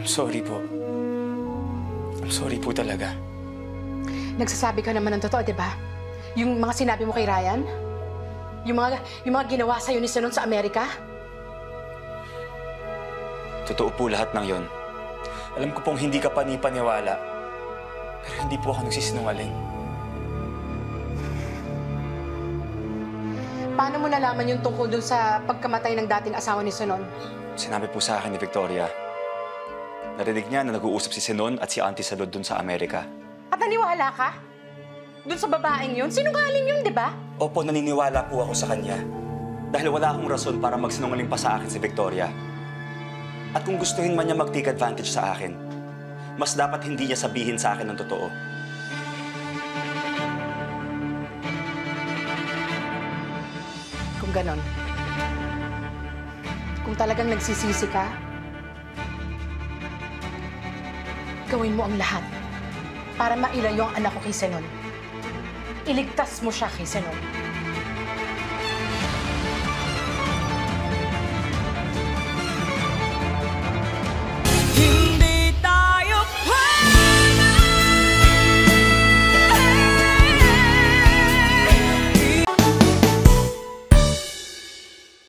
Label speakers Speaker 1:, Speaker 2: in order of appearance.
Speaker 1: I'm sorry po. I'm sorry po talaga.
Speaker 2: Nagsasabi ka naman ng totoo, di ba? Yung mga sinabi mo kay Ryan? Yung mga ginawa sa'yo ni Sinon sa Amerika?
Speaker 1: Totoo po lahat ng yon. Alam ko pong hindi ka panipaniwala. Pero hindi po ako nagsisinungaling.
Speaker 2: Paano mo nalaman yung tungkol dun sa pagkamatay ng dating asawa ni Sinon?
Speaker 1: Sinabi po sa akin ni Victoria. Narinig niya na nag-uusap si Sinon at si Auntie Salud dun sa Amerika.
Speaker 2: At naniwala ka? Dun sa babaeng yun? Sinungaling yun, di ba?
Speaker 1: Opo, naniniwala po ako sa kanya. Dahil wala akong rason para magsinungaling pa sa akin si Victoria. At kung gustuhin man niya mag-take advantage sa akin, mas dapat hindi niya sabihin sa akin ng totoo.
Speaker 2: Kung ganon, kung talagang nagsisisi ka, gawin mo ang lahat para mailayo ang anak ko kay Sinon. Iligtas mo siya kay Sinon.